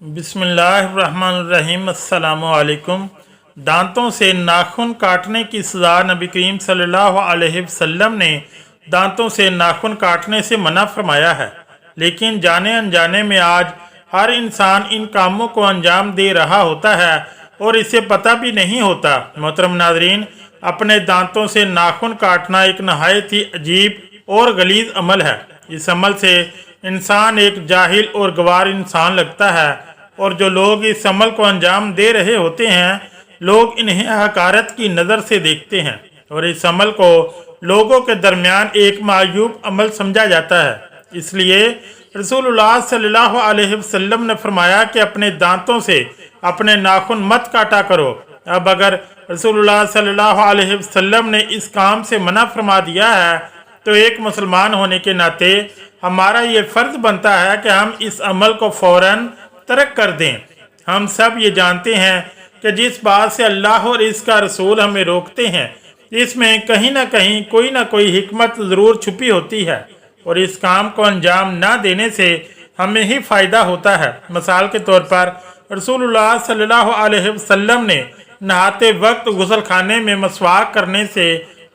बिस्मिल्लाहिर्रहमानिर्रहीम। अस्सलामु अलैकुम। दांतों से नाखून काटने की सज़ा नबी करीम सल्लल्लाहु अलैहि वसल्लम ने दांतों से नाखून काटने से मना फरमाया है, लेकिन जाने अनजाने में आज हर इंसान इन कामों को अंजाम दे रहा होता है और इसे पता भी नहीं होता। मोहतरम नाज़रीन, अपने दांतों से नाखून काटना एक नहायत ही अजीब और गलीज़ अमल है। इस अमल से इंसान एक जाहिल और गवार इंसान लगता है और जो लोग इस अमल को अंजाम दे रहे होते हैं, लोग इन्हें हकारत की नज़र से देखते हैं और इस अमल को लोगों के दरमियान एक मायूब अमल समझा जाता है। इसलिए रसूलुल्लाह सल्लल्लाहु अलैहि वसल्लम ने फरमाया कि अपने दांतों से अपने नाखून मत काटा करो। अब अगर रसूलुल्लाह सल्लल्लाहु अलैहि वसल्लम ने इस काम से मना फरमा दिया है तो एक मुसलमान होने के नाते हमारा ये फ़र्ज़ बनता है कि हम इस अमल को फ़ौरन तर्क कर दें। हम सब ये जानते हैं कि जिस बात से अल्लाह और इसका रसूल हमें रोकते हैं, इसमें कहीं ना कोई हिकमत ज़रूर छुपी होती है और इस काम को अंजाम ना देने से हमें ही फ़ायदा होता है। मिसाल के तौर पर रसूलुल्लाह सल्लल्लाहु अलैहि वसल्लम ने नहाते वक्त गुस्ल खाने में मसवाक करने से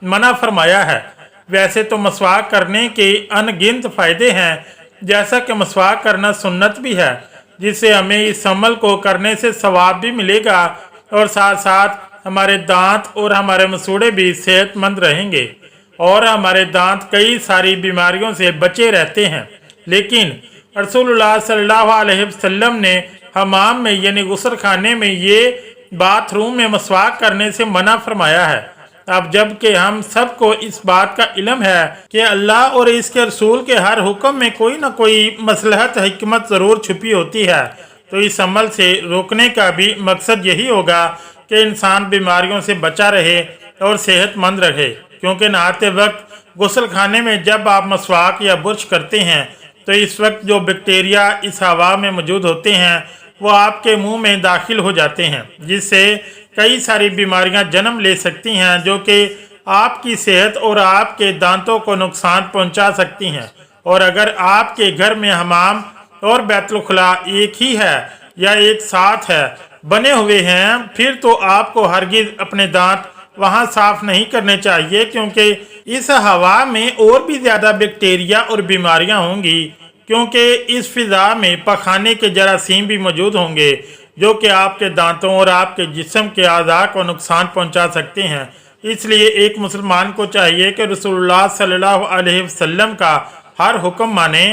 मना फरमाया है। वैसे तो मसवाक करने के अनगिनत फ़ायदे हैं, जैसा कि मसवाक करना सुन्नत भी है, जिससे हमें इस अमल को करने से सवाब भी मिलेगा और साथ साथ हमारे दांत और हमारे मसूड़े भी सेहतमंद रहेंगे और हमारे दांत कई सारी बीमारियों से बचे रहते हैं। लेकिन रसूलुल्लाह सल्लल्लाहु अलैहि वसल्लम ने हमाम में यानी गुस्ल खाने में ये बाथरूम में मसवाक करने से मना फरमाया है। अब जबकि हम सबको इस बात का इल्म है कि अल्लाह और इसके रसूल के हर हुक्म में कोई ना कोई मसलहत हिकमत ज़रूर छुपी होती है, तो इस अमल से रोकने का भी मकसद यही होगा कि इंसान बीमारियों से बचा रहे और सेहतमंद रहे। क्योंकि नहाते वक्त गुस्ल खाने में जब आप मसवाक या बुर्श करते हैं तो इस वक्त जो बैक्टीरिया इस हवा में मौजूद होते हैं वो आपके मुंह में दाखिल हो जाते हैं, जिससे कई सारी बीमारियां जन्म ले सकती हैं जो कि आपकी सेहत और आपके दांतों को नुकसान पहुंचा सकती हैं। और अगर आपके घर में हमाम और बैतुल खुला एक ही है या एक साथ है बने हुए हैं, फिर तो आपको हरगिज़ अपने दांत वहां साफ नहीं करने चाहिए, क्योंकि इस हवा में और भी ज़्यादा बैक्टीरिया और बीमारियां होंगी, क्योंकि इस फिज़ा में पखाने के जरासीम भी मौजूद होंगे जो कि आपके दांतों और आपके जिस्म के आज़ा को नुकसान पहुंचा सकते हैं। इसलिए एक मुसलमान को चाहिए कि रसूलुल्लाह सल्लल्लाहु अलैहि वसल्लम का हर हुक्म माने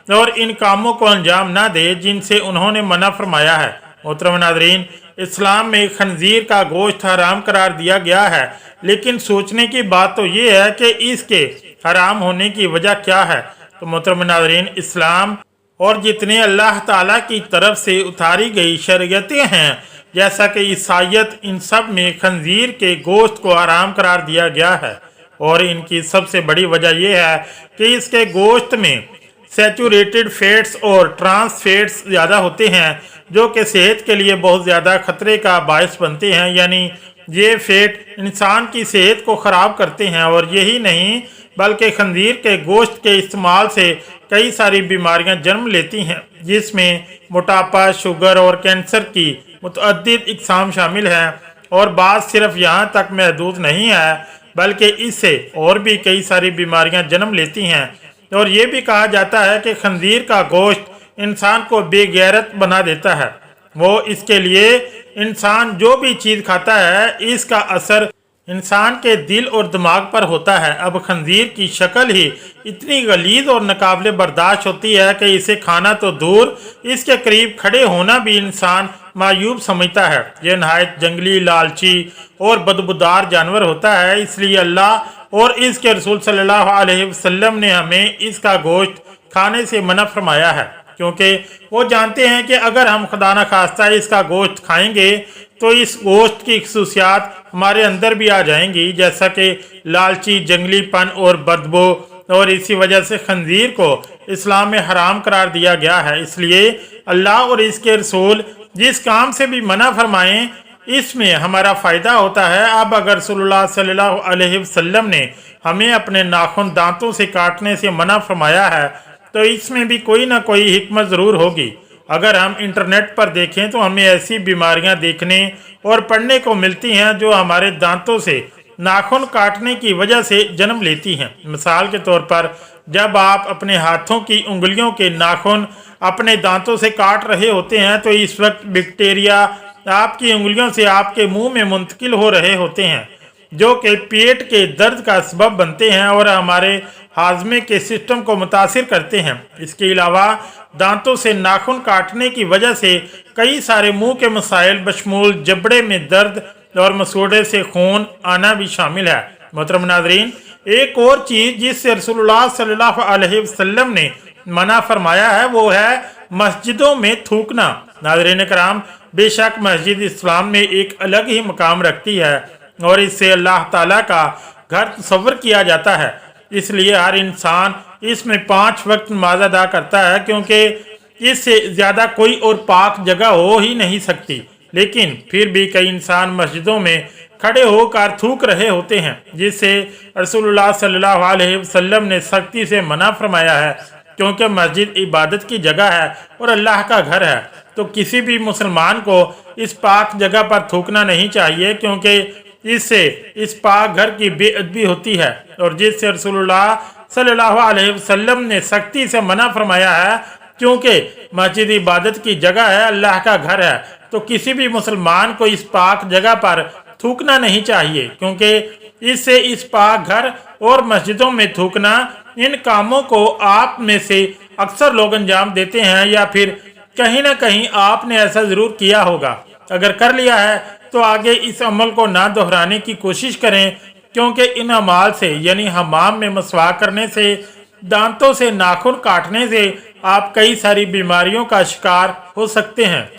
और इन कामों को अंजाम ना दे जिनसे उन्होंने मना फरमाया है। मोहतरम नाज़रीन, इस्लाम में खंजीर का गोश्त हराम करार दिया गया है, लेकिन सोचने की बात तो ये है कि इसके हराम होने की वजह क्या है। तो मोहतरम नाज़रीन, इस्लाम और जितने अल्लाह ताला की तरफ से उतारी गई शरीयतें हैं, जैसा कि ईसाइयत, इन सब में खंजीर के गोश्त को हराम करार दिया गया है और इनकी सबसे बड़ी वजह यह है कि इसके गोश्त में सैचुरेटेड फैट्स और ट्रांस फैट्स ज़्यादा होते हैं जो कि सेहत के लिए बहुत ज़्यादा खतरे का बायस बनते हैं। यानी ये फैट इंसान की सेहत को ख़राब करते हैं और यही नहीं बल्कि खंजीर के गोश्त के इस्तेमाल से कई सारी बीमारियां जन्म लेती हैं, जिसमें मोटापा, शुगर और कैंसर की मुतअद्दिद इक़साम शामिल हैं। और बात सिर्फ यहाँ तक महदूद नहीं है बल्कि इससे और भी कई सारी बीमारियां जन्म लेती हैं। और ये भी कहा जाता है कि खंजीर का गोश्त इंसान को बेगैरत बना देता है। वो इसके लिए इंसान जो भी चीज़ खाता है इसका असर इंसान के दिल और दिमाग पर होता है। अब खंजीर की शक्ल ही इतनी गलीज और नाकाबिले बर्दाश्त होती है कि इसे खाना तो दूर, इसके करीब खड़े होना भी इंसान मायूब समझता है। यह नहायत जंगली, लालची और बदबूदार जानवर होता है। इसलिए अल्लाह और इसके रसूल सल्लल्लाहु अलैहि वसल्लम ने हमें इसका गोश्त खाने से मना फरमाया है, क्योंकि वो जानते हैं कि अगर हम खुदा न खास्ता इसका गोश्त खाएंगे तो इस गोश्त की खसूसियात हमारे अंदर भी आ जाएंगी, जैसा कि लालची, जंगलीपन और बदबू। और इसी वजह से खंजीर को इस्लाम में हराम करार दिया गया है। इसलिए अल्लाह और इसके रसूल जिस काम से भी मना फरमाएं इसमें हमारा फ़ायदा होता है। अब अगर रसूलुल्लाह सल्लल्लाहु अलैहि वसल्लम ने हमें अपने नाखून दांतों से काटने से मना फरमाया है तो इसमें भी कोई ना कोई हिकमत ज़रूर होगी अगर हम इंटरनेट पर देखें तो हमें ऐसी बीमारियां देखने और पढ़ने को मिलती हैं जो हमारे दांतों से नाखून काटने की वजह से जन्म लेती हैं। मिसाल के तौर पर जब आप अपने हाथों की उंगलियों के नाखून अपने दांतों से काट रहे होते हैं तो इस वक्त बैक्टीरिया आपकी उंगलियों से आपके मुंह में मुंतकिल हो रहे होते हैं, जो कि पेट के दर्द का सबब बनते हैं और हमारे हाजमे के सिस्टम को मुतासिर करते हैं। इसके अलावा दांतों से नाखून काटने की वजह से कई सारे मुंह के मसाइल बशमूल जबड़े में दर्द और मसूड़े से खून आना भी शामिल है। मोहतरम नाज़रीन, एक और चीज़ जिससे रसूलुल्लाह सल्लल्लाहु अलैहि वसल्लम ने मना फरमाया है वो है मस्जिदों में थूकना। नाज़रीन कराम, बेशक मस्जिद इस्लाम में एक अलग ही मकाम रखती है और इससे अल्लाह ताला का घर तस्वर किया जाता है। इसलिए हर इंसान इसमें 5 वक्त नमाज अदा करता है, क्योंकि इससे ज़्यादा कोई और पाक जगह हो ही नहीं सकती। लेकिन फिर भी कई इंसान मस्जिदों में खड़े होकर थूक रहे होते हैं, जिससे रसूलुल्लाह सल्लल्लाहु अलैहि वसल्लम ने सख्ती से मना फरमाया है, क्योंकि मस्जिद इबादत की जगह है और अल्लाह का घर है। तो किसी भी मुसलमान को इस पाक जगह पर थूकना नहीं चाहिए, क्योंकि इससे इस पाक घर की बेअदबी होती है और जिससे रसूलुल्लाह सल्लल्लाहु अलैहि वसल्लम ने सख्ती से मना फरमाया है, क्योंकि मस्जिद इबादत की जगह है, अल्लाह का घर है। तो किसी भी मुसलमान को इस पाक जगह पर थूकना नहीं चाहिए, क्योंकि इससे इस पाक घर और मस्जिदों में थूकना, इन कामों को आप में से अक्सर लोग अंजाम देते हैं या फिर कहीं ना कहीं आपने ऐसा ज़रूर किया होगा। अगर कर लिया है तो आगे इस अमल को ना दोहराने की कोशिश करें, क्योंकि इन अमाल से यानी हमाम में मसवाक करने से, दांतों से नाखून काटने से आप कई सारी बीमारियों का शिकार हो सकते हैं।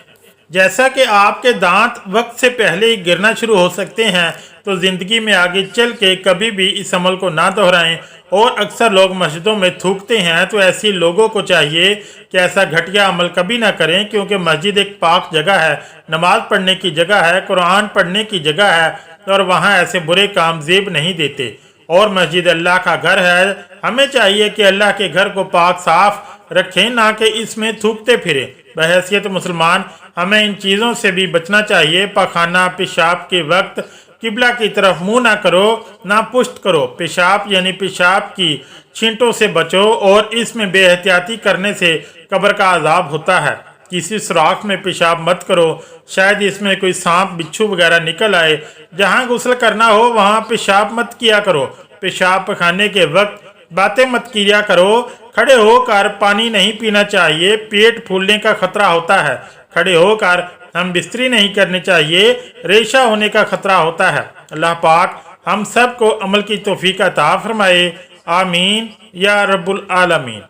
जैसा कि आपके दांत वक्त से पहले ही गिरना शुरू हो सकते हैं, तो ज़िंदगी में आगे चल के कभी भी इस अमल को ना दोहराएं। और अक्सर लोग मस्जिदों में थूकते हैं, तो ऐसे लोगों को चाहिए कि ऐसा घटिया अमल कभी ना करें, क्योंकि मस्जिद एक पाक जगह है, नमाज पढ़ने की जगह है, कुरान पढ़ने की जगह है और वहाँ ऐसे बुरे काम जेब नहीं देते। और मस्जिद अल्लाह का घर है, हमें चाहिए कि अल्लाह के घर को पाक साफ रखें, ना कि इसमें थूकते फिरें। बहैसियत मुसलमान हमें इन चीज़ों से भी बचना चाहिए। पखाना पेशाब के वक्त किबला की तरफ मुंह ना करो, ना पुष्ट करो। पेशाब यानी पेशाब की छींटों से बचो और इसमें बेहतियाती करने से कब्र का अजाब होता है। किसी सुराख में पेशाब मत करो, शायद इसमें कोई सांप बिच्छू वगैरह निकल आए। जहाँ गुस्ल करना हो वहाँ पेशाब मत किया करो। पेशाब पखाने के वक्त बातें मत किया करो। खड़े होकर पानी नहीं पीना चाहिए, पेट फूलने का खतरा होता है। खड़े होकर हम बिस्तरी नहीं करनी चाहिए, रेशा होने का खतरा होता है। अल्लाह पाक हम सब को अमल की तौफीक अता फरमाए। आमीन या रब्बुल आलमीन।